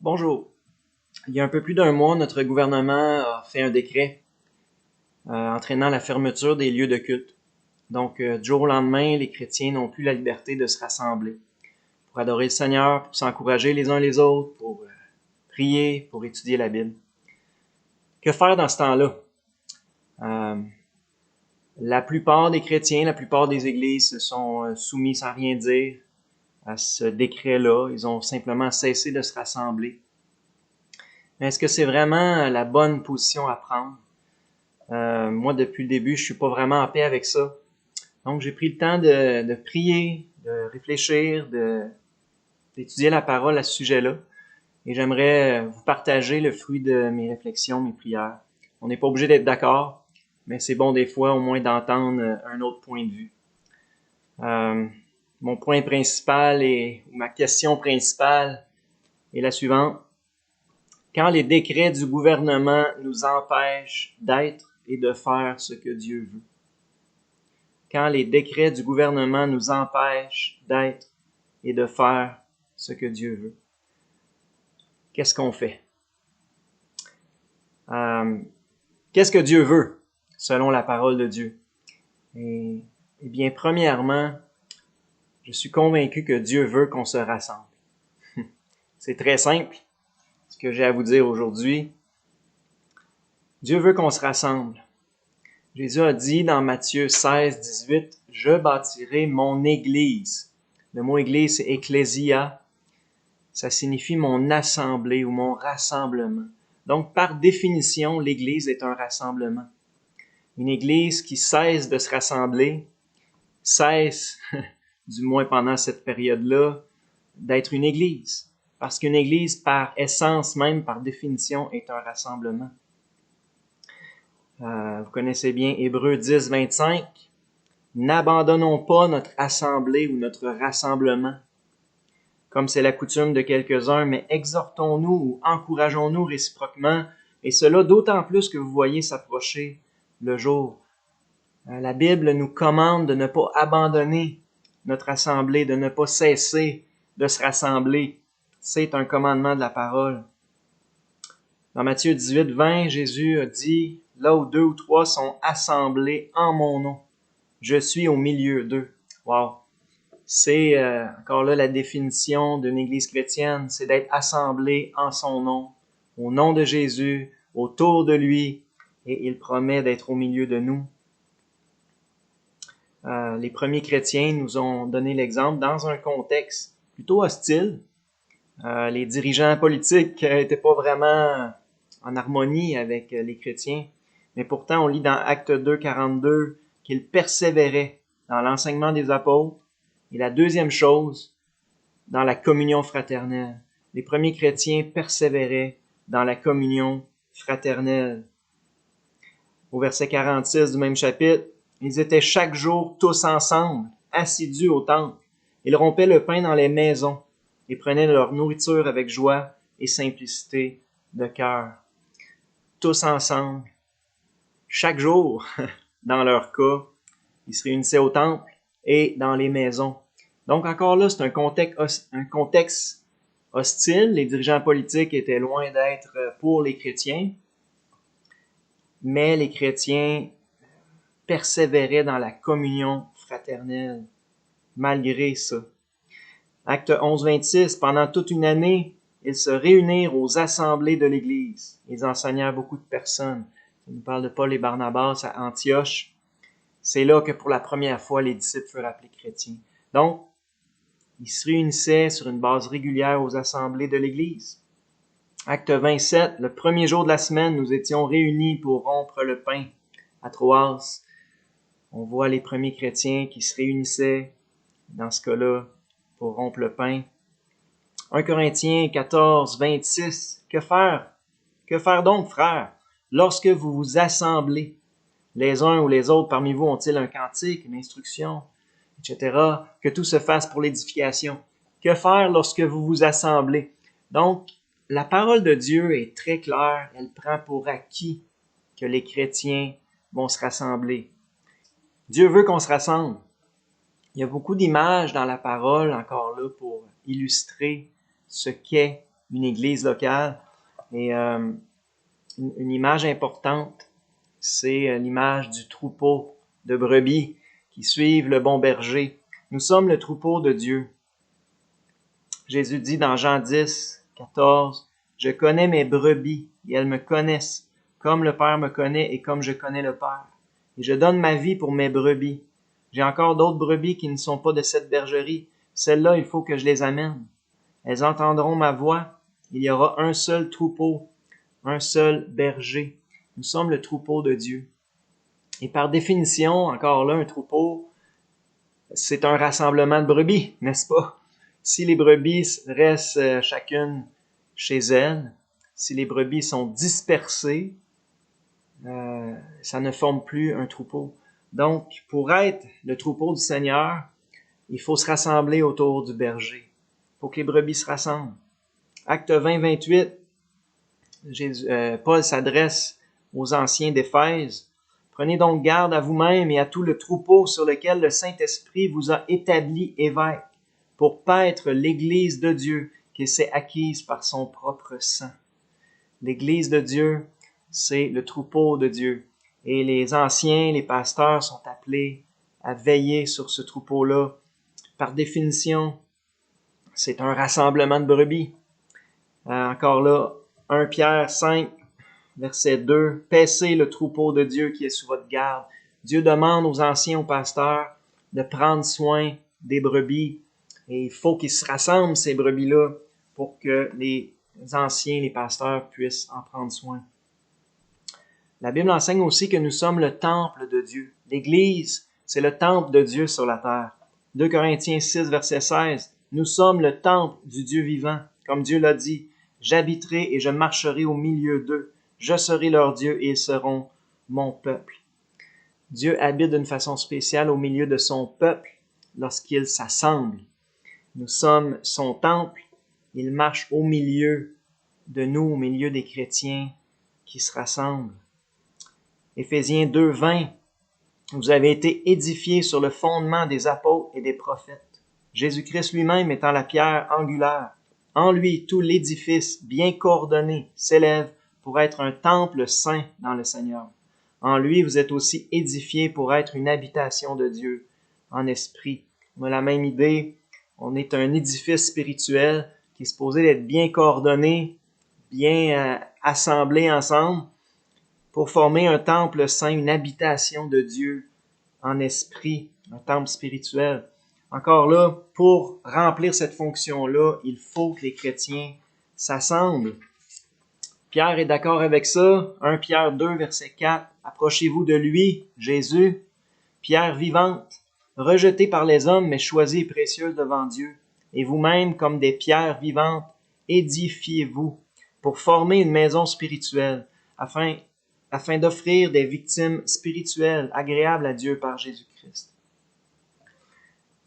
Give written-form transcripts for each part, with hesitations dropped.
Bonjour. Il y a un peu plus d'un mois, notre gouvernement a fait un décret entraînant la fermeture des lieux de culte. Donc, du jour au lendemain, les chrétiens n'ont plus la liberté de se rassembler pour adorer le Seigneur, pour s'encourager les uns les autres, pour prier, pour étudier la Bible. Que faire dans ce temps-là? La plupart des chrétiens, la plupart des églises se sont soumis sans rien dire à ce décret-là. Ils ont simplement cessé de se rassembler. Mais est-ce que c'est vraiment la bonne position à prendre? Moi, depuis le début, je suis pas vraiment en paix avec ça. Donc, j'ai pris le temps de prier, de réfléchir, d'étudier la parole à ce sujet-là. Et j'aimerais vous partager le fruit de mes réflexions, mes prières. On n'est pas obligé d'être d'accord, mais c'est bon des fois au moins d'entendre un autre point de vue. Mon point principal ou ma question principale est la suivante. Quand les décrets du gouvernement nous empêchent d'être et de faire ce que Dieu veut. Quand les décrets du gouvernement nous empêchent d'être et de faire ce que Dieu veut. Qu'est-ce qu'on fait? Qu'est-ce que Dieu veut, selon la parole de Dieu? Eh bien, premièrement, je suis convaincu que Dieu veut qu'on se rassemble. C'est très simple, ce que j'ai à vous dire aujourd'hui. Dieu veut qu'on se rassemble. Jésus a dit dans Matthieu 16, 18, « Je bâtirai mon église ». Le mot église, c'est ecclésia. Ça signifie mon assemblée ou mon rassemblement. Donc, par définition, l'église est un rassemblement. Une église qui cesse de se rassembler, cesse, du moins pendant cette période-là, d'être une église. Parce qu'une église, par essence même, par définition, est un rassemblement. Vous connaissez bien Hébreux 10, 25. « N'abandonnons pas notre assemblée ou notre rassemblement, comme c'est la coutume de quelques-uns, mais exhortons-nous ou encourageons-nous réciproquement, et cela d'autant plus que vous voyez s'approcher le jour. » La Bible nous commande de ne pas abandonner notre assemblée, de ne pas cesser de se rassembler. C'est un commandement de la parole. Dans Matthieu 18, 20, Jésus a dit, « Là où 2 ou 3 sont assemblés en mon nom, je suis au milieu d'eux. » Wow! C'est encore là la définition d'une église chrétienne, c'est d'être assemblé en son nom, au nom de Jésus, autour de lui, et il promet d'être au milieu de nous. Les premiers chrétiens nous ont donné l'exemple dans un contexte plutôt hostile. Les dirigeants politiques n'étaient pas vraiment en harmonie avec les chrétiens, mais pourtant on lit dans Actes 2, 42 qu'ils persévéraient dans l'enseignement des apôtres. Et la deuxième chose, dans la communion fraternelle. Les premiers chrétiens persévéraient dans la communion fraternelle. Au verset 46 du même chapitre, ils étaient chaque jour tous ensemble, assidus au temple. Ils rompaient le pain dans les maisons et prenaient leur nourriture avec joie et simplicité de cœur. Tous ensemble, chaque jour, dans leur cas, ils se réunissaient au temple et dans les maisons. Donc encore là, c'est un contexte hostile. Les dirigeants politiques étaient loin d'être pour les chrétiens, mais les chrétiens persévéraient dans la communion fraternelle, malgré ça. Acte 11, 26, pendant toute une année, ils se réunirent aux assemblées de l'Église. Ils enseignèrent beaucoup de personnes. On nous parle de Paul et Barnabas à Antioche. C'est là que pour la première fois, les disciples furent appelés chrétiens. Donc, ils se réunissaient sur une base régulière aux assemblées de l'Église. Acte 27, le premier jour de la semaine, nous étions réunis pour rompre le pain à Troas. On voit les premiers chrétiens qui se réunissaient, dans ce cas-là, pour rompre le pain. 1 Corinthiens 14, 26. Que faire? Que faire donc, frères, lorsque vous vous assemblez? Les uns ou les autres parmi vous ont-ils un cantique, une instruction, etc. Que tout se fasse pour l'édification. Que faire lorsque vous vous assemblez? Donc, la parole de Dieu est très claire. Elle prend pour acquis que les chrétiens vont se rassembler. Dieu veut qu'on se rassemble. Il y a beaucoup d'images dans la parole, encore là, pour illustrer ce qu'est une église locale. Et une image importante, c'est l'image du troupeau de brebis qui suivent le bon berger. Nous sommes le troupeau de Dieu. Jésus dit dans Jean 10, 14, « Je connais mes brebis et elles me connaissent, comme le Père me connaît et comme je connais le Père. Et je donne ma vie pour mes brebis. J'ai encore d'autres brebis qui ne sont pas de cette bergerie. Celles-là, il faut que je les amène. Elles entendront ma voix. Il y aura un seul troupeau, un seul berger. Nous sommes le troupeau de Dieu. » Et par définition, encore là, un troupeau, c'est un rassemblement de brebis, n'est-ce pas? Si les brebis restent chacune chez elles, si les brebis sont dispersées, ça ne forme plus un troupeau. Donc, pour être le troupeau du Seigneur, il faut se rassembler autour du berger. Il faut que les brebis se rassemblent. Acte 20, 28, Paul s'adresse aux anciens d'Éphèse. « Prenez donc garde à vous-même et à tout le troupeau sur lequel le Saint-Esprit vous a établi évêque, pour paître l'Église de Dieu qu'il s'est acquise par son propre sang. » L'Église de Dieu, c'est le troupeau de Dieu. Et les anciens, les pasteurs sont appelés à veiller sur ce troupeau-là. Par définition, c'est un rassemblement de brebis. Encore là, 1 Pierre 5, verset 2, « Paissez le troupeau de Dieu qui est sous votre garde. » Dieu demande aux anciens, aux pasteurs, de prendre soin des brebis. Et il faut qu'ils se rassemblent, ces brebis-là, pour que les anciens, les pasteurs, puissent en prendre soin. La Bible enseigne aussi que nous sommes le temple de Dieu. L'Église, c'est le temple de Dieu sur la terre. 2 Corinthiens 6, verset 16, « Nous sommes le temple du Dieu vivant. Comme Dieu l'a dit, « J'habiterai et je marcherai au milieu d'eux. Je serai leur Dieu et ils seront mon peuple. » Dieu habite d'une façon spéciale au milieu de son peuple lorsqu'il s'assemble. Nous sommes son temple. Il marche au milieu de nous, au milieu des chrétiens qui se rassemblent. Éphésiens 2, 20, « Vous avez été édifiés sur le fondement des apôtres et des prophètes. Jésus-Christ lui-même étant la pierre angulaire. En lui, tout l'édifice bien coordonné s'élève pour être un temple saint dans le Seigneur. En lui, vous êtes aussi édifiés pour être une habitation de Dieu en esprit. » On a la même idée. On est un édifice spirituel qui est supposé d'être bien coordonné, bien assemblé ensemble pour former un temple saint, une habitation de Dieu en esprit, un temple spirituel. Encore là, pour remplir cette fonction-là, il faut que les chrétiens s'assemblent. Pierre est d'accord avec ça. 1 Pierre 2, verset 4. « Approchez-vous de lui, Jésus, pierre vivante, rejetée par les hommes, mais choisie et précieuse devant Dieu. Et vous-même, comme des pierres vivantes, édifiez-vous pour former une maison spirituelle, afin d'offrir des victimes spirituelles agréables à Dieu par Jésus-Christ. »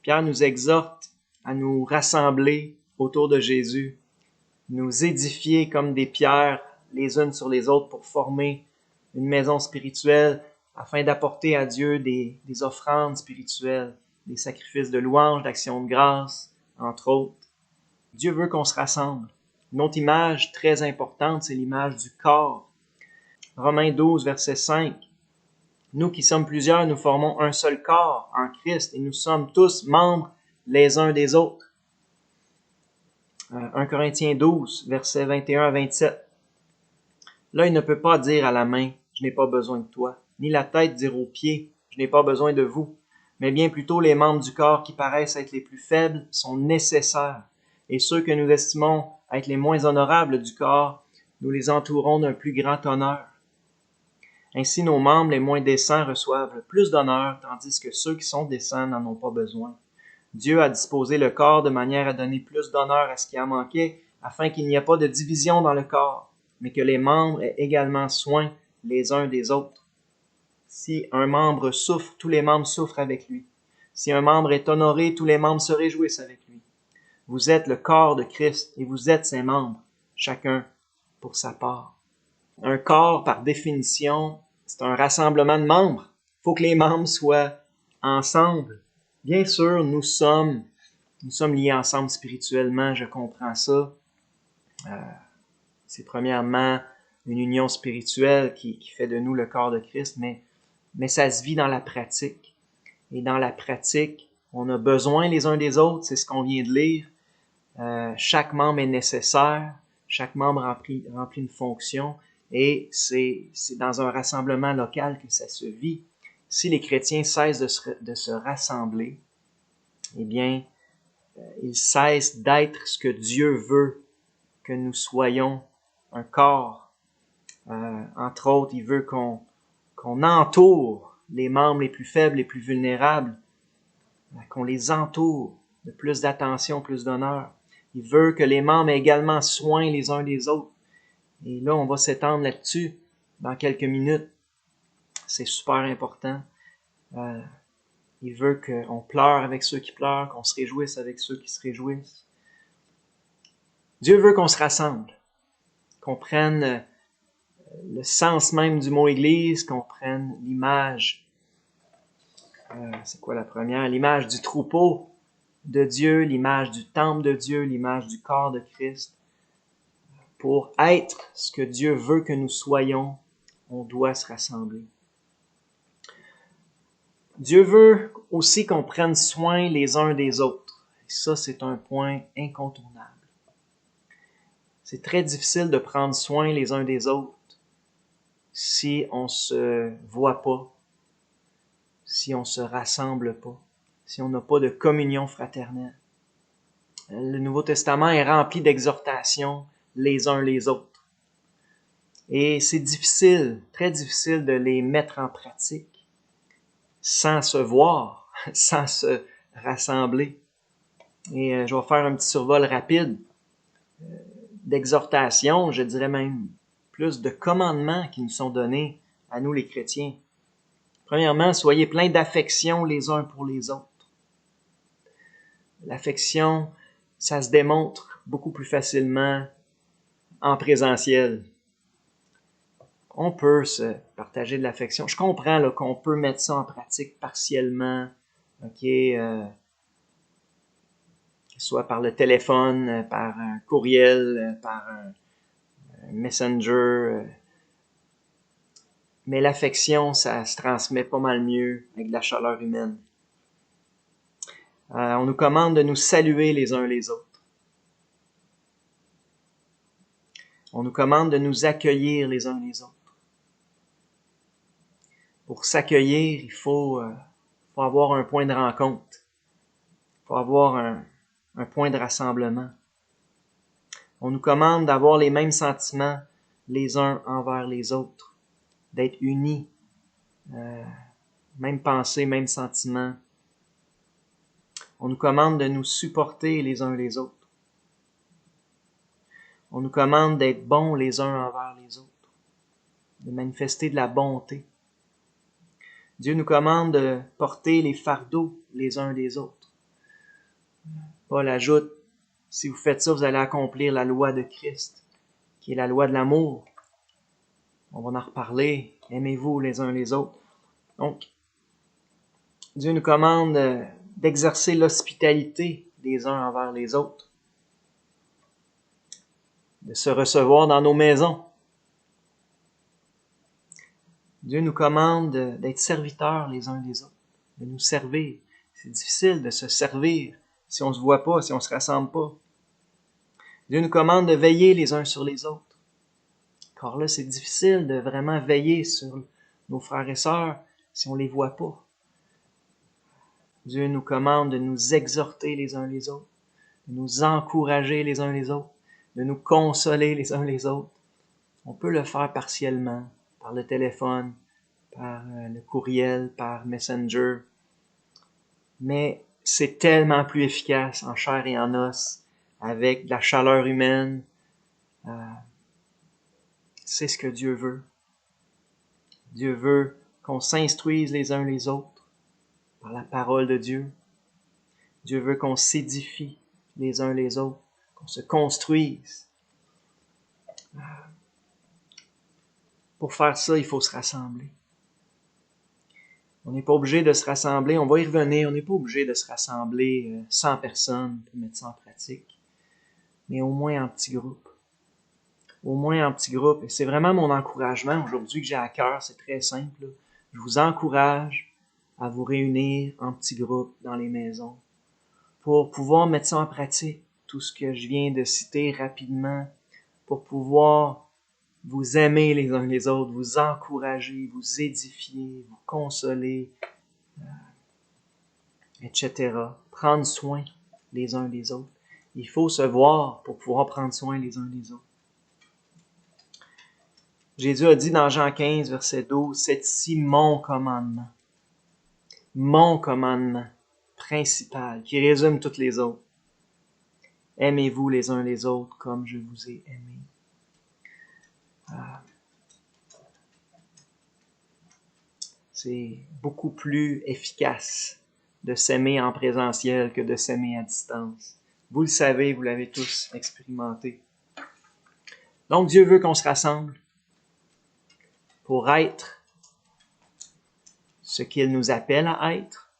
Pierre nous exhorte à nous rassembler autour de Jésus, nous édifier comme des pierres les unes sur les autres pour former une maison spirituelle afin d'apporter à Dieu des offrandes spirituelles, des sacrifices de louange, d'action de grâce, entre autres. Dieu veut qu'on se rassemble. Une autre image très importante, c'est l'image du corps. Romains 12, verset 5. « Nous qui sommes plusieurs, nous formons un seul corps en Christ et nous sommes tous membres les uns des autres. » 1 Corinthiens 12, versets 21 à 27. « L'œil ne peut pas dire à la main, je n'ai pas besoin de toi, ni la tête dire aux pieds, je n'ai pas besoin de vous. Mais bien plutôt les membres du corps qui paraissent être les plus faibles sont nécessaires. Et ceux que nous estimons être les moins honorables du corps, nous les entourons d'un plus grand honneur. Ainsi, nos membres les moins décents reçoivent le plus d'honneur, tandis que ceux qui sont décents n'en ont pas besoin. Dieu a disposé le corps de manière à donner plus d'honneur à ce qui en manquait, afin qu'il n'y ait pas de division dans le corps, mais que les membres aient également soin les uns des autres. Si un membre souffre, tous les membres souffrent avec lui. Si un membre est honoré, tous les membres se réjouissent avec lui. Vous êtes le corps de Christ et vous êtes ses membres, chacun pour sa part. » Un corps, par définition, c'est un rassemblement de membres. Il faut que les membres soient ensemble. Bien sûr, nous sommes liés ensemble spirituellement, je comprends ça. C'est premièrement une union spirituelle qui fait de nous le corps de Christ, mais ça se vit dans la pratique. Et dans la pratique, on a besoin les uns des autres, c'est ce qu'on vient de lire. Chaque membre est nécessaire, chaque membre remplit une fonction, et c'est dans un rassemblement local que ça se vit. Si les chrétiens cessent de se rassembler, eh bien, ils cessent d'être ce que Dieu veut que nous soyons, un corps. Entre autres, il veut qu'on entoure les membres les plus faibles, les plus vulnérables, qu'on les entoure de plus d'attention, plus d'honneur. Il veut que les membres aient également soin les uns des autres. Et là, on va s'étendre là-dessus dans quelques minutes. C'est super important. Il veut qu'on pleure avec ceux qui pleurent, qu'on se réjouisse avec ceux qui se réjouissent. Dieu veut qu'on se rassemble, qu'on prenne le sens même du mot Église, qu'on prenne l'image. C'est quoi la première? L'image du troupeau de Dieu, l'image du temple de Dieu, l'image du corps de Christ. Pour être ce que Dieu veut que nous soyons, on doit se rassembler. Dieu veut aussi qu'on prenne soin les uns des autres. Et ça, c'est un point incontournable. C'est très difficile de prendre soin les uns des autres si on se voit pas, si on se rassemble pas, si on n'a pas de communion fraternelle. Le Nouveau Testament est rempli d'exhortations les uns les autres. Et c'est difficile, très difficile de les mettre en pratique sans se voir, sans se rassembler. Et je vais faire un petit survol rapide d'exhortations, je dirais même plus de commandements qui nous sont donnés à nous les chrétiens. Premièrement, soyez pleins d'affection les uns pour les autres. L'affection, ça se démontre beaucoup plus facilement en présentiel. On peut se partager de l'affection. Je comprends là, qu'on peut mettre ça en pratique partiellement, soit par le téléphone, par un courriel, par un messenger. Mais l'affection, ça se transmet pas mal mieux avec de la chaleur humaine. On nous commande de nous saluer les uns les autres. On nous commande de nous accueillir les uns les autres. Pour s'accueillir, il faut avoir un point de rencontre. Il faut avoir un point de rassemblement. On nous commande d'avoir les mêmes sentiments les uns envers les autres, d'être unis, même pensée, même sentiment. On nous commande de nous supporter les uns les autres. On nous commande d'être bons les uns envers les autres, de manifester de la bonté. Dieu nous commande de porter les fardeaux les uns des autres. Paul ajoute, si vous faites ça, vous allez accomplir la loi de Christ, qui est la loi de l'amour. On va en reparler. Aimez-vous les uns les autres. Donc, Dieu nous commande d'exercer l'hospitalité les uns envers les autres, de se recevoir dans nos maisons. Dieu nous commande d'être serviteurs les uns des autres, de nous servir. C'est difficile de se servir si on ne se voit pas, si on ne se rassemble pas. Dieu nous commande de veiller les uns sur les autres. Car là, c'est difficile de vraiment veiller sur nos frères et sœurs si on ne les voit pas. Dieu nous commande de nous exhorter les uns les autres, de nous encourager les uns les autres, de nous consoler les uns les autres. On peut le faire partiellement, par le téléphone, par le courriel, par Messenger. Mais c'est tellement plus efficace en chair et en os, avec de la chaleur humaine. C'est ce que Dieu veut. Dieu veut qu'on s'instruise les uns les autres par la parole de Dieu. Dieu veut qu'on s'édifie les uns les autres, qu'on se construise. Pour faire ça, il faut se rassembler. On n'est pas obligé de se rassembler, on va y revenir, on n'est pas obligé de se rassembler 100 personnes pour mettre ça en pratique, mais au moins en petits groupes. au moins en petits groupes. Et c'est vraiment mon encouragement aujourd'hui que j'ai à cœur, c'est très simple, là. Je vous encourage à vous réunir en petits groupes dans les maisons pour pouvoir mettre ça en pratique, tout ce que je viens de citer rapidement, pour pouvoir vous aimer les uns les autres, vous encourager, vous édifier, vous consoler, etc. Prendre soin les uns des autres. Il faut se voir pour pouvoir prendre soin les uns des autres. Jésus a dit dans Jean 15, verset 12, « C'est ici mon commandement principal, qui résume toutes les autres. Aimez-vous les uns les autres comme je vous ai aimé. » C'est beaucoup plus efficace de s'aimer en présentiel que de s'aimer à distance. Vous le savez, vous l'avez tous expérimenté. Donc Dieu veut qu'on se rassemble pour être ce qu'il nous appelle à être,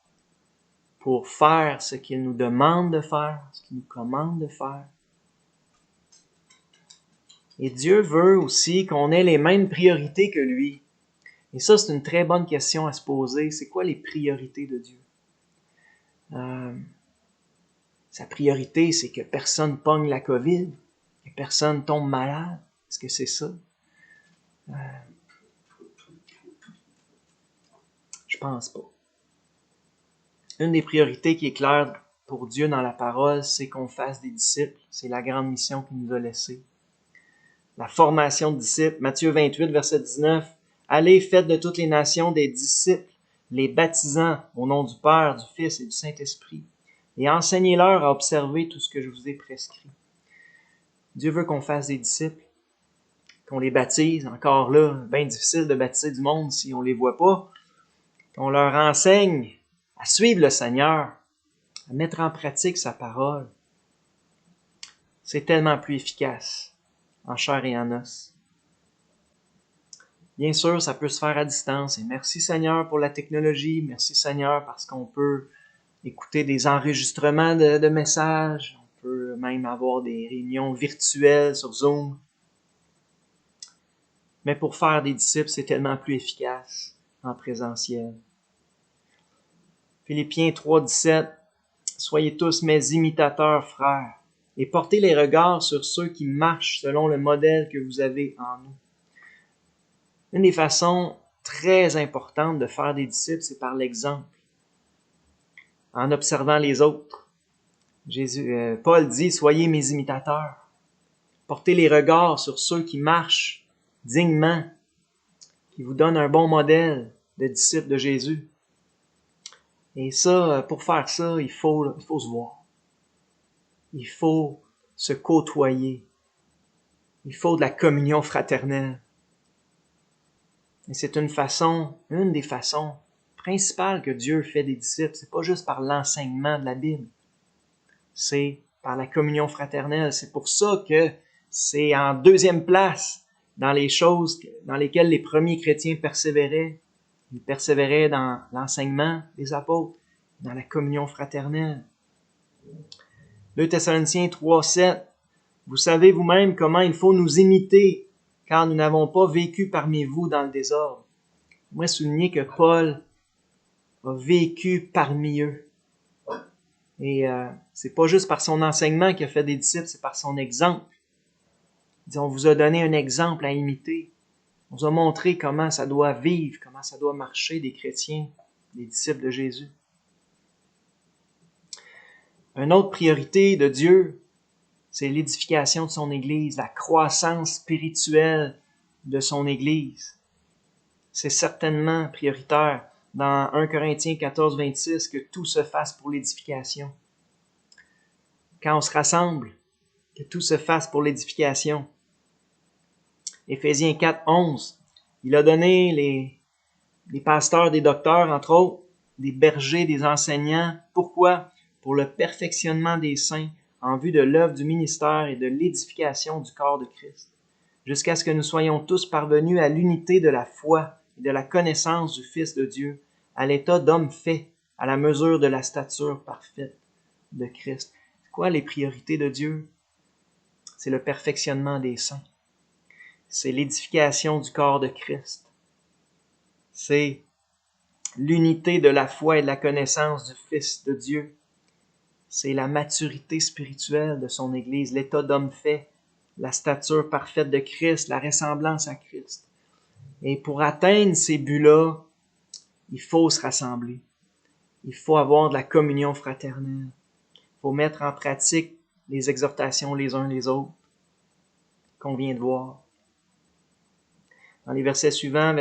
pour faire ce qu'il nous demande de faire, ce qu'il nous commande de faire. Et Dieu veut aussi qu'on ait les mêmes priorités que lui. Et ça, c'est une très bonne question à se poser. C'est quoi les priorités de Dieu? Sa priorité, c'est que personne pogne la COVID, que personne tombe malade. Est-ce que c'est ça? Je pense pas. Une des priorités qui est claire pour Dieu dans la parole, c'est qu'on fasse des disciples. C'est la grande mission qu'il nous a laissée. La formation de disciples. Matthieu 28, verset 19. « Allez, faites de toutes les nations des disciples, les baptisant au nom du Père, du Fils et du Saint-Esprit, et enseignez-leur à observer tout ce que je vous ai prescrit. » Dieu veut qu'on fasse des disciples, qu'on les baptise. Encore là, bien difficile de baptiser du monde si on les voit pas. Qu'on leur enseigne à suivre le Seigneur, à mettre en pratique sa parole. C'est tellement plus efficace, en chair et en os. Bien sûr, ça peut se faire à distance. Et merci Seigneur pour la technologie. Merci Seigneur parce qu'on peut écouter des enregistrements de messages. On peut même avoir des réunions virtuelles sur Zoom. Mais pour faire des disciples, c'est tellement plus efficace en présentiel. Philippiens 3, 17. « Soyez tous mes imitateurs, frères, et portez les regards sur ceux qui marchent selon le modèle que vous avez en nous. » Une des façons très importantes de faire des disciples, c'est par l'exemple, en observant les autres. Paul dit « Soyez mes imitateurs, portez les regards sur ceux qui marchent dignement, qui vous donnent un bon modèle de disciples de Jésus. » Et ça, pour faire ça, il faut se voir. Il faut se côtoyer. Il faut de la communion fraternelle. Et c'est une des façons principales que Dieu fait des disciples. C'est pas juste par l'enseignement de la Bible. C'est par la communion fraternelle. C'est pour ça que c'est en deuxième place dans les choses dans lesquelles les premiers chrétiens persévéraient. Ils persévéraient dans l'enseignement des apôtres, dans la communion fraternelle. 2 Thessaloniciens 3, 7. « Vous savez vous-même comment il faut nous imiter, car nous n'avons pas vécu parmi vous dans le désordre. » Moi, souligner que Paul a vécu parmi eux. Et c'est pas juste par son enseignement qu'il a fait des disciples, c'est par son exemple. Il dit, on vous a donné un exemple à imiter. On vous a montré comment ça doit vivre, comment ça doit marcher des chrétiens, des disciples de Jésus. Une autre priorité de Dieu, c'est l'édification de son Église, la croissance spirituelle de son Église. C'est certainement prioritaire dans 1 Corinthiens 14, 26 que tout se fasse pour l'édification. Quand on se rassemble, que tout se fasse pour l'édification. Éphésiens 4, 11. Il a donné les pasteurs, des docteurs, entre autres, des bergers, des enseignants. Pourquoi? Pour le perfectionnement des saints en vue de l'œuvre du ministère et de l'édification du corps de Christ, jusqu'à ce que nous soyons tous parvenus à l'unité de la foi et de la connaissance du Fils de Dieu, à l'état d'homme fait, à la mesure de la stature parfaite de Christ. C'est quoi les priorités de Dieu? C'est le perfectionnement des saints. c'est l'édification du corps de Christ. C'est l'unité de la foi et de la connaissance du Fils de Dieu. C'est la maturité spirituelle de son Église, l'état d'homme fait, la stature parfaite de Christ, la ressemblance à Christ. Et pour atteindre ces buts-là, il faut se rassembler. Il faut avoir de la communion fraternelle. Il faut mettre en pratique les exhortations les uns les autres qu'on vient de voir. Dans les versets suivants,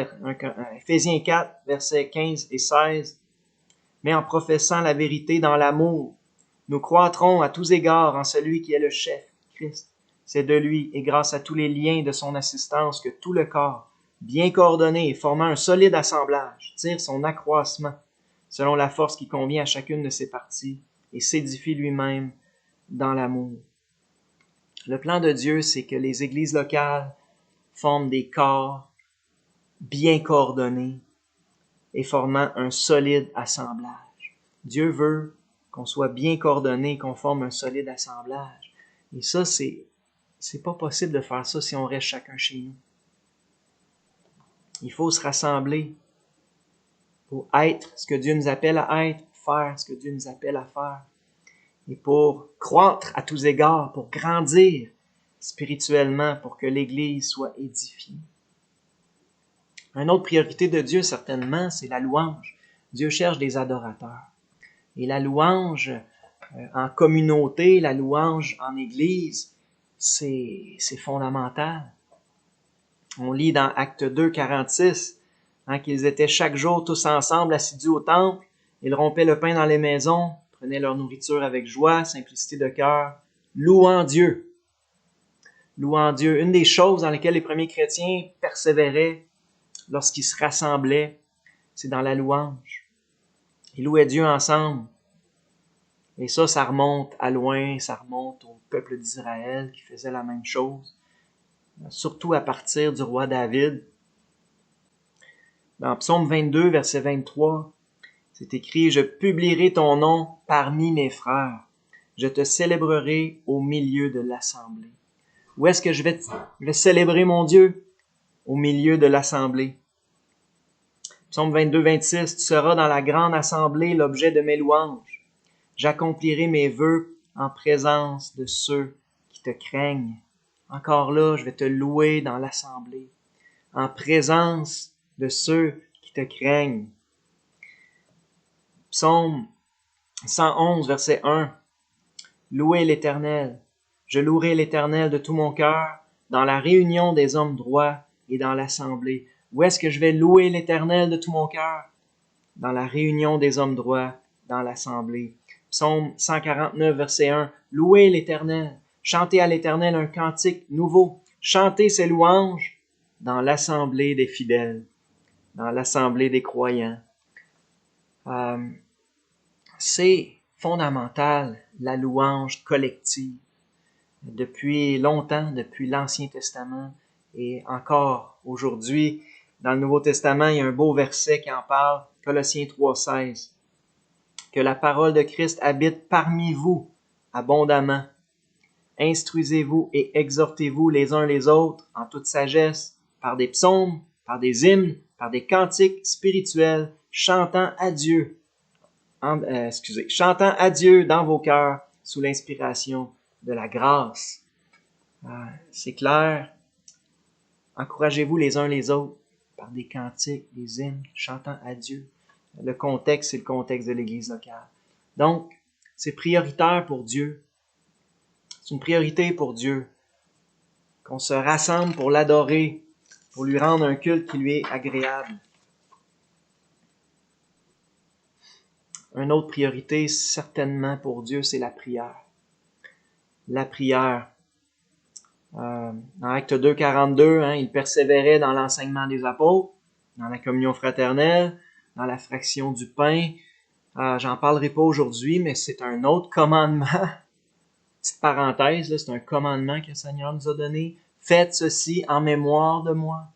Éphésiens 4, versets 15 et 16, « Mais en professant la vérité dans l'amour, nous croîtrons à tous égards en celui qui est le chef, Christ. C'est de lui et grâce à tous les liens de son assistance que tout le corps, bien coordonné et formant un solide assemblage, tire son accroissement selon la force qui convient à chacune de ses parties et s'édifie lui-même dans l'amour. » Le plan de Dieu, c'est que les églises locales forment des corps bien coordonnés et formant un solide assemblage. Dieu veut qu'on soit bien coordonné, qu'on forme un solide assemblage. Et ça, c'est pas possible de faire ça si on reste chacun chez nous. Il faut se rassembler pour être ce que Dieu nous appelle à être, faire ce que Dieu nous appelle à faire. Et pour croître à tous égards, pour grandir spirituellement, pour que l'Église soit édifiée. Une autre priorité de Dieu, certainement, c'est la louange. Dieu cherche des adorateurs. Et la louange en communauté, la louange en Église, c'est fondamental. On lit dans Actes 2, 46, qu'ils étaient chaque jour tous ensemble assidus au temple, ils rompaient le pain dans les maisons, prenaient leur nourriture avec joie, simplicité de cœur, louant Dieu. Louant Dieu. Une des choses dans lesquelles les premiers chrétiens persévéraient lorsqu'ils se rassemblaient, c'est dans la louange. Ils louaient Dieu ensemble. Et ça remonte à loin, ça remonte au peuple d'Israël qui faisait la même chose, surtout à partir du roi David. Dans Psaume 22, verset 23, c'est écrit « Je publierai ton nom parmi mes frères. Je te célébrerai au milieu de l'assemblée. » Où est-ce que je vais célébrer mon Dieu? Au milieu de l'assemblée. Psaume 22, 26, « Tu seras dans la grande assemblée l'objet de mes louanges. J'accomplirai mes vœux en présence de ceux qui te craignent. » Encore là, je vais te louer dans l'assemblée, en présence de ceux qui te craignent. Psaume 111, verset 1. « Louez l'Éternel. Je louerai l'Éternel de tout mon cœur, dans la réunion des hommes droits et dans l'assemblée. » Où est-ce que je vais louer l'Éternel de tout mon cœur? Dans la réunion des hommes droits, dans l'assemblée. Psaume 149, verset 1. « Louez l'Éternel. Chantez à l'Éternel un cantique nouveau. Chantez ses louanges dans l'assemblée des fidèles, dans l'assemblée des croyants. » C'est fondamental, la louange collective. Depuis longtemps, depuis l'Ancien Testament et encore aujourd'hui, dans le Nouveau Testament, il y a un beau verset qui en parle, Colossiens 3,16. « Que la parole de Christ habite parmi vous abondamment. Instruisez-vous et exhortez-vous les uns les autres en toute sagesse, par des psaumes, par des hymnes, par des cantiques spirituels, chantant à Dieu dans vos cœurs sous l'inspiration de la grâce. » C'est clair. Encouragez-vous les uns les autres par des cantiques, des hymnes, chantant à Dieu. Le contexte, c'est le contexte de l'Église locale. Donc, c'est prioritaire pour Dieu. C'est une priorité pour Dieu qu'on se rassemble pour l'adorer, pour lui rendre un culte qui lui est agréable. Une autre priorité, certainement pour Dieu, c'est la prière. La prière. Dans Acte 2, 42, il persévérait dans l'enseignement des apôtres, dans la communion fraternelle, dans la fraction du pain. J'en parlerai pas aujourd'hui, mais c'est un autre commandement. Petite parenthèse, là, c'est un commandement que le Seigneur nous a donné. Faites ceci en mémoire de moi.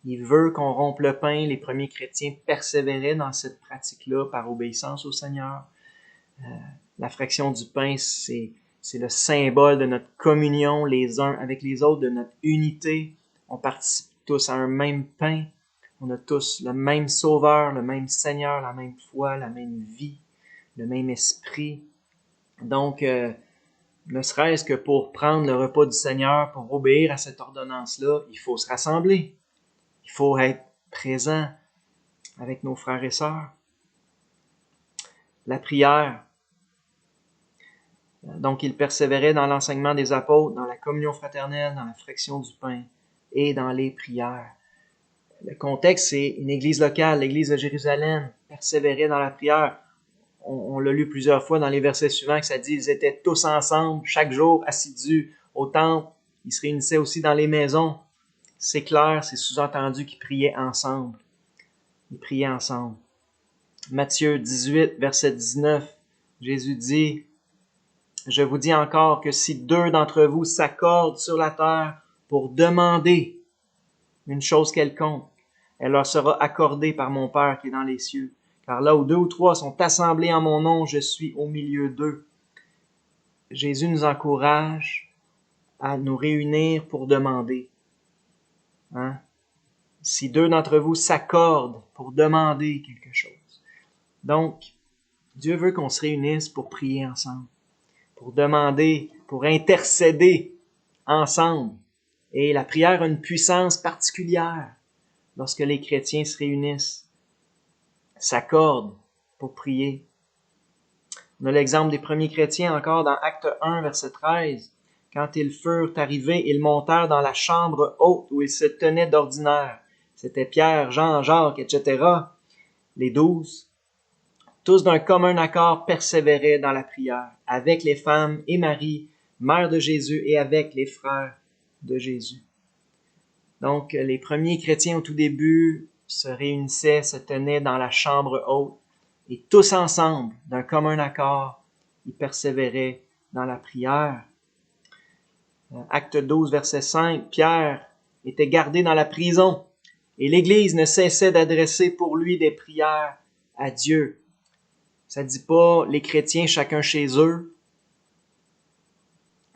Il veut qu'on rompe le pain. Les premiers chrétiens persévéraient dans cette pratique-là par obéissance au Seigneur. La fraction du pain, c'est le symbole de notre communion les uns avec les autres, de notre unité On participe tous à un même pain. On a tous le même Sauveur, le même Seigneur, la même foi, la même vie, le même esprit. Donc, ne serait-ce que pour prendre le repas du Seigneur, pour obéir à cette ordonnance-là, il faut se rassembler. Il faut être présent avec nos frères et sœurs. La prière. Donc, il persévérait dans l'enseignement des apôtres, dans la communion fraternelle, dans la fraction du pain et dans les prières. Le contexte, c'est une église locale, l'église de Jérusalem, persévérait dans la prière. On l'a lu plusieurs fois dans les versets suivants que ça dit, ils étaient tous ensemble, chaque jour, assidus au temple. Ils se réunissaient aussi dans les maisons. C'est clair, c'est sous-entendu qu'ils priaient ensemble. Ils priaient ensemble. Matthieu 18, verset 19, Jésus dit, « Je vous dis encore que si 2 d'entre vous s'accordent sur la terre pour demander une chose quelconque, elle leur sera accordée par mon Père qui est dans les cieux. Car là où 2 ou 3 sont assemblés en mon nom, je suis au milieu d'eux. » Jésus nous encourage à nous réunir pour demander. Hein? Si 2 d'entre vous s'accordent pour demander quelque chose. Donc, Dieu veut qu'on se réunisse pour prier ensemble, pour demander, pour intercéder ensemble. Et la prière a une puissance particulière lorsque les chrétiens se réunissent, s'accordent pour prier. On a l'exemple des premiers chrétiens encore dans Acte 1, verset 13. Quand ils furent arrivés, ils montèrent dans la chambre haute où ils se tenaient d'ordinaire. C'était Pierre, Jean, Jacques, etc. Les 12. Tous d'un commun accord persévéraient dans la prière, avec les femmes et Marie, mère de Jésus, et avec les frères de Jésus. Donc, les premiers chrétiens au tout début se réunissaient, se tenaient dans la chambre haute, et tous ensemble, d'un commun accord, ils persévéraient dans la prière. Acte 12, verset 5, Pierre était gardé dans la prison, et l'Église ne cessait d'adresser pour lui des prières à Dieu. Ça dit pas les chrétiens chacun chez eux,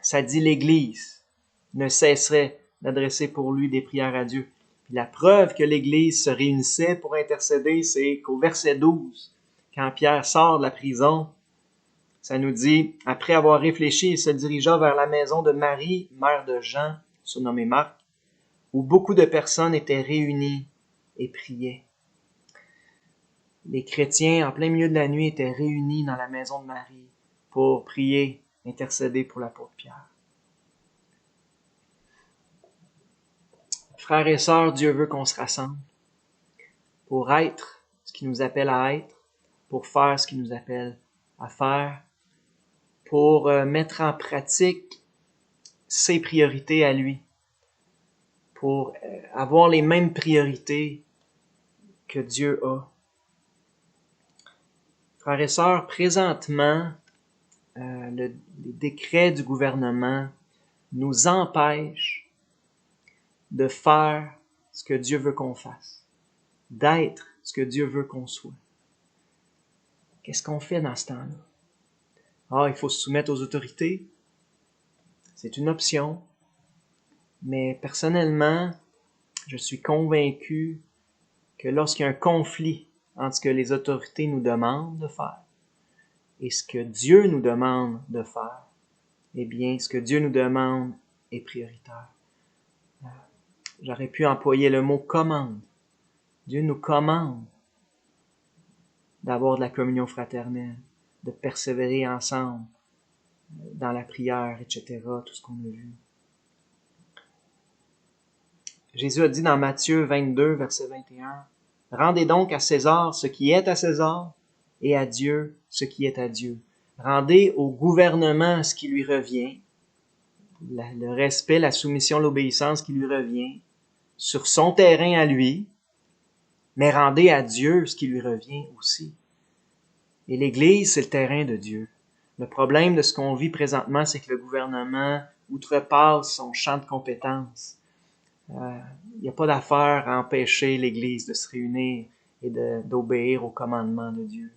ça dit l'Église ne cesserait d'adresser pour lui des prières à Dieu. Puis la preuve que l'Église se réunissait pour intercéder, c'est qu'au verset 12, quand Pierre sort de la prison, ça nous dit, après avoir réfléchi, il se dirigea vers la maison de Marie, mère de Jean, surnommé Marc, où beaucoup de personnes étaient réunies et priaient. Les chrétiens, en plein milieu de la nuit, étaient réunis dans la maison de Marie pour prier, intercéder pour l'apôtre Pierre. Frères et sœurs, Dieu veut qu'on se rassemble pour être ce qu'il nous appelle à être, pour faire ce qu'il nous appelle à faire, pour mettre en pratique ses priorités à lui, pour avoir les mêmes priorités que Dieu a. Frères et sœurs, présentement, les décrets du gouvernement nous empêchent de faire ce que Dieu veut qu'on fasse, d'être ce que Dieu veut qu'on soit. Qu'est-ce qu'on fait dans ce temps-là? Ah, il faut se soumettre aux autorités. C'est une option. Mais personnellement, je suis convaincu que lorsqu'il y a un conflit entre ce que les autorités nous demandent de faire et ce que Dieu nous demande de faire, eh bien, ce que Dieu nous demande est prioritaire. J'aurais pu employer le mot commande. Dieu nous commande d'avoir de la communion fraternelle, de persévérer ensemble dans la prière, etc., tout ce qu'on a vu. Jésus a dit dans Matthieu 22, verset 21, « Rendez donc à César ce qui est à César et à Dieu ce qui est à Dieu. Rendez au gouvernement ce qui lui revient, le respect, la soumission, l'obéissance qui lui revient, sur son terrain à lui, mais rendez à Dieu ce qui lui revient aussi. » Et l'Église, c'est le terrain de Dieu. Le problème de ce qu'on vit présentement, c'est que le gouvernement outrepasse son champ de compétences. Il n'y a pas d'affaire à empêcher l'Église de se réunir et d'obéir au commandement de Dieu.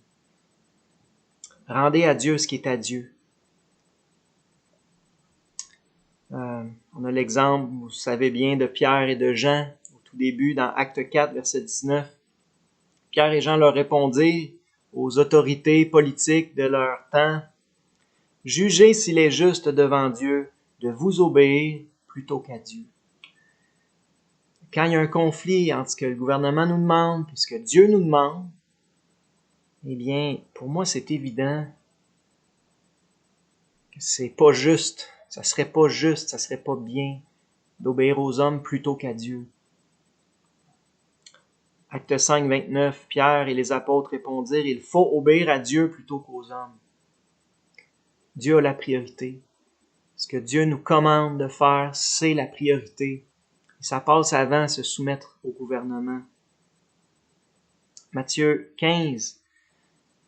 Rendez à Dieu ce qui est à Dieu. On a l'exemple, vous savez bien, de Pierre et de Jean, au tout début, dans Acte 4, verset 19. Pierre et Jean leur répondirent aux autorités politiques de leur temps, « Jugez s'il est juste devant Dieu de vous obéir plutôt qu'à Dieu. » Quand il y a un conflit entre ce que le gouvernement nous demande et ce que Dieu nous demande, eh bien, pour moi, c'est évident que c'est pas juste, ça serait pas juste, ça serait pas bien d'obéir aux hommes plutôt qu'à Dieu. Acte 5, 29, Pierre et les apôtres répondirent, « Il faut obéir à Dieu plutôt qu'aux hommes. » Dieu a la priorité. Ce que Dieu nous commande de faire, c'est la priorité. Ça passe avant se soumettre au gouvernement. Matthieu 15,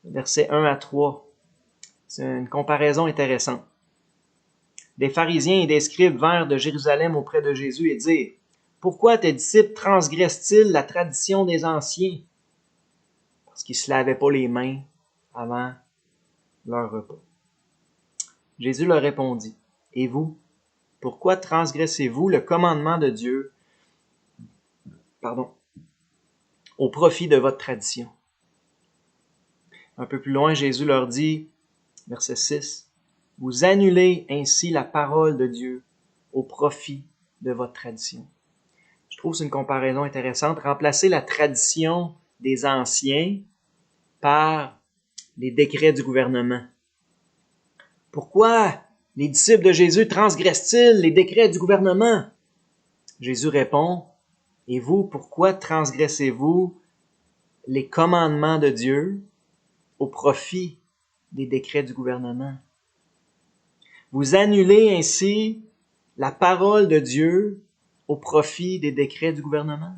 versets 1 à 3. C'est une comparaison intéressante. Des pharisiens et des scribes vinrent de Jérusalem auprès de Jésus et dirent, « Pourquoi tes disciples transgressent-ils la tradition des anciens? » Parce qu'ils ne se lavaient pas les mains avant leur repas. Jésus leur répondit, « Et vous, pourquoi transgressez-vous le commandement de Dieu au profit de votre tradition? » Un peu plus loin, Jésus leur dit, verset 6, « Vous annulez ainsi la parole de Dieu au profit de votre tradition. » Je trouve que c'est une comparaison intéressante. Remplacer la tradition des anciens par les décrets du gouvernement. Pourquoi les disciples de Jésus transgressent-ils les décrets du gouvernement? Jésus répond, « Et vous, pourquoi transgressez-vous les commandements de Dieu au profit des décrets du gouvernement? Vous annulez ainsi la parole de Dieu au profit des décrets du gouvernement. »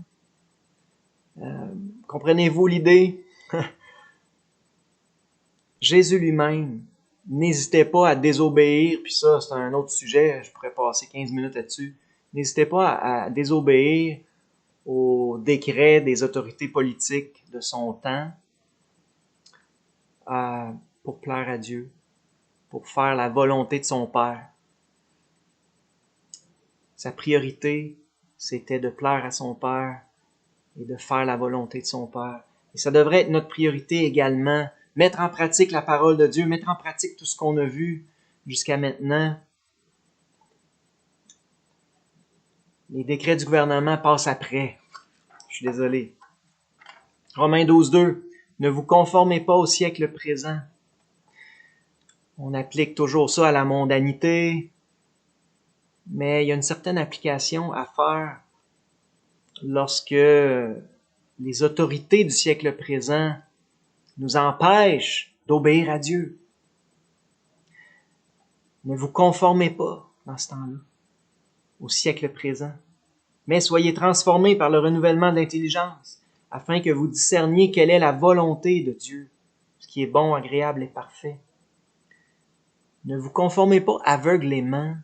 Comprenez-vous l'idée? Jésus lui-même n'hésitait pas à désobéir, puis ça, c'est un autre sujet, je pourrais passer 15 minutes là-dessus, n'hésitait pas à désobéir aux décrets des autorités politiques de son temps pour plaire à Dieu, pour faire la volonté de son Père. Sa priorité, c'était de plaire à son Père et de faire la volonté de son Père. Et ça devrait être notre priorité également, mettre en pratique la parole de Dieu, mettre en pratique tout ce qu'on a vu jusqu'à maintenant. Les décrets du gouvernement passent après. Je suis désolé. Romains 12, 2. Ne vous conformez pas au siècle présent. On applique toujours ça à la mondanité, mais il y a une certaine application à faire lorsque les autorités du siècle présent nous empêchent d'obéir à Dieu. Ne vous conformez pas dans ce temps-là au siècle présent, mais soyez transformés par le renouvellement de l'intelligence, afin que vous discerniez quelle est la volonté de Dieu, ce qui est bon, agréable et parfait. Ne vous conformez pas aveuglément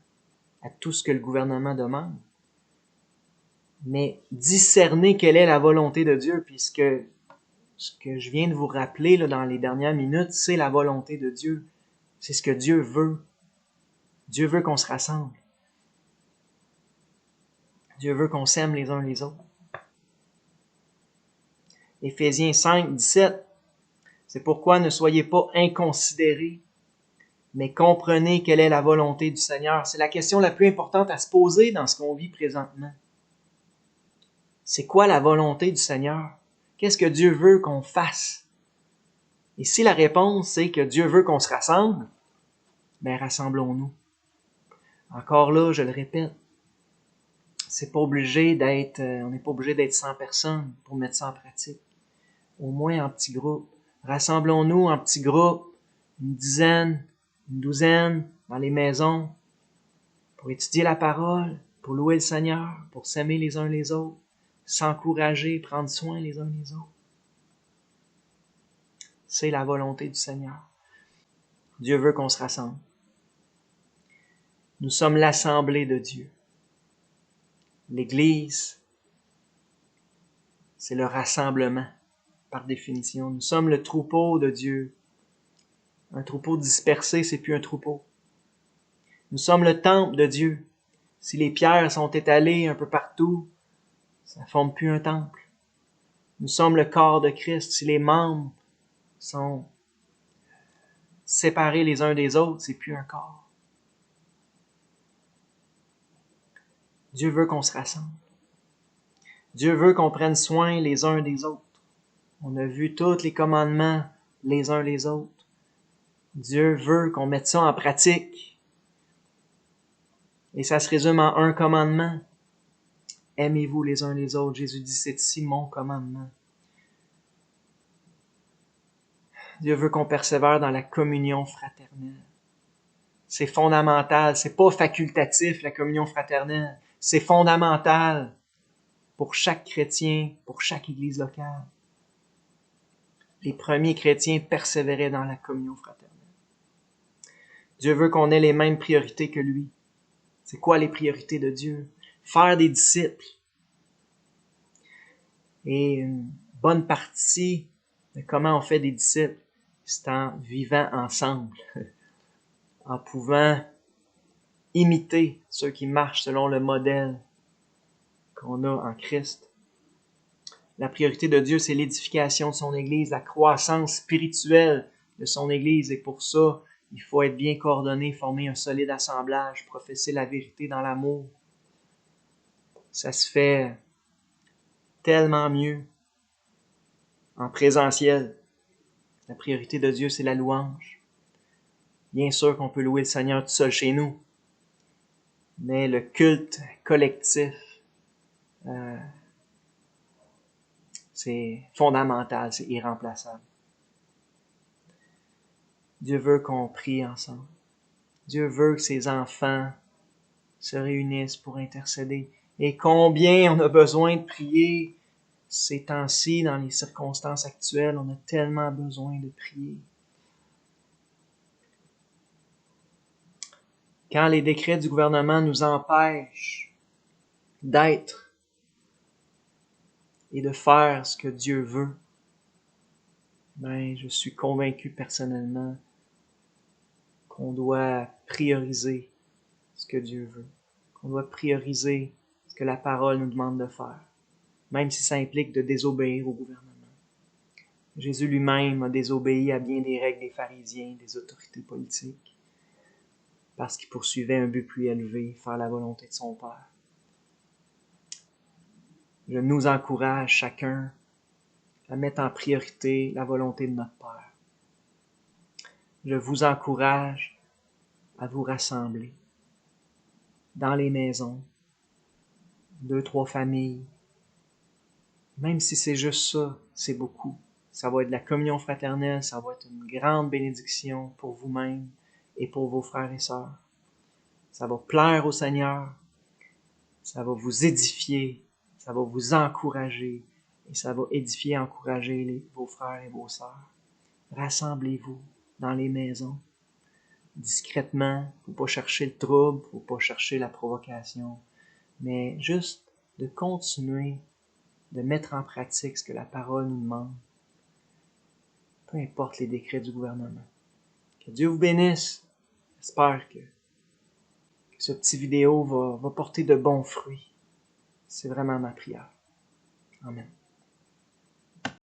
à tout ce que le gouvernement demande, mais discernez quelle est la volonté de Dieu, puisque ce que je viens de vous rappeler là, dans les dernières minutes, c'est la volonté de Dieu. C'est ce que Dieu veut. Dieu veut qu'on se rassemble. Dieu veut qu'on s'aime les uns les autres. Éphésiens 5, 17. C'est pourquoi ne soyez pas inconsidérés, mais comprenez quelle est la volonté du Seigneur. C'est la question la plus importante à se poser dans ce qu'on vit présentement. C'est quoi la volonté du Seigneur? Qu'est-ce que Dieu veut qu'on fasse? Et si la réponse c'est que Dieu veut qu'on se rassemble, ben rassemblons-nous. Encore là, je le répète, c'est pas obligé d'être, on n'est pas obligé d'être 100 personnes pour mettre ça en pratique. Au moins en petits groupes. Rassemblons-nous en petits groupes, une dizaine, une douzaine, dans les maisons, pour étudier la parole, pour louer le Seigneur, pour s'aimer les uns les autres, s'encourager, prendre soin les uns les autres. C'est la volonté du Seigneur. Dieu veut qu'on se rassemble. Nous sommes l'assemblée de Dieu. L'Église, c'est le rassemblement, par définition. Nous sommes le troupeau de Dieu. Un troupeau dispersé, c'est plus un troupeau. Nous sommes le temple de Dieu. Si les pierres sont étalées un peu partout, ça ne forme plus un temple. Nous sommes le corps de Christ. Si les membres sont séparés les uns des autres, c'est plus un corps. Dieu veut qu'on se rassemble. Dieu veut qu'on prenne soin les uns des autres. On a vu tous les commandements les uns les autres. Dieu veut qu'on mette ça en pratique. Et ça se résume en un commandement. Aimez-vous les uns les autres. Jésus dit, c'est ici mon commandement. Dieu veut qu'on persévère dans la communion fraternelle. C'est fondamental. C'est pas facultatif, la communion fraternelle. C'est fondamental pour chaque chrétien, pour chaque église locale. Les premiers chrétiens persévéraient dans la communion fraternelle. Dieu veut qu'on ait les mêmes priorités que lui. C'est quoi les priorités de Dieu? Faire des disciples. Et une bonne partie de comment on fait des disciples, c'est en vivant ensemble, en pouvant imiter ceux qui marchent selon le modèle qu'on a en Christ. La priorité de Dieu, c'est l'édification de son Église, la croissance spirituelle de son Église. Et pour ça, il faut être bien coordonné, former un solide assemblage, professer la vérité dans l'amour. Ça se fait tellement mieux en présentiel. La priorité de Dieu, c'est la louange. Bien sûr qu'on peut louer le Seigneur tout seul chez nous, mais le culte collectif, c'est fondamental, c'est irremplaçable. Dieu veut qu'on prie ensemble. Dieu veut que ses enfants se réunissent pour intercéder. Et combien on a besoin de prier ces temps-ci, dans les circonstances actuelles, on a tellement besoin de prier. Quand les décrets du gouvernement nous empêchent d'être et de faire ce que Dieu veut, je suis convaincu personnellement qu'on doit prioriser ce que Dieu veut, qu'on doit prioriser ce que la parole nous demande de faire, même si ça implique de désobéir au gouvernement. Jésus lui-même a désobéi à bien des règles des pharisiens, des autorités politiques, parce qu'il poursuivait un but plus élevé, faire la volonté de son Père. Je nous encourage chacun à mettre en priorité la volonté de notre Père. Je vous encourage à vous rassembler dans les maisons, 2-3 familles. Même si c'est juste ça, c'est beaucoup. Ça va être de la communion fraternelle, ça va être une grande bénédiction pour vous-même et pour vos frères et sœurs. Ça va plaire au Seigneur, ça va vous édifier, ça va vous encourager et ça va édifier et encourager vos frères et vos sœurs. Rassemblez-vous dans les maisons, discrètement, faut pas chercher le trouble, faut pas chercher la provocation, mais juste de continuer de mettre en pratique ce que la parole nous demande, peu importe les décrets du gouvernement. Que Dieu vous bénisse. J'espère que ce petit vidéo va porter de bons fruits. C'est vraiment ma prière. Amen.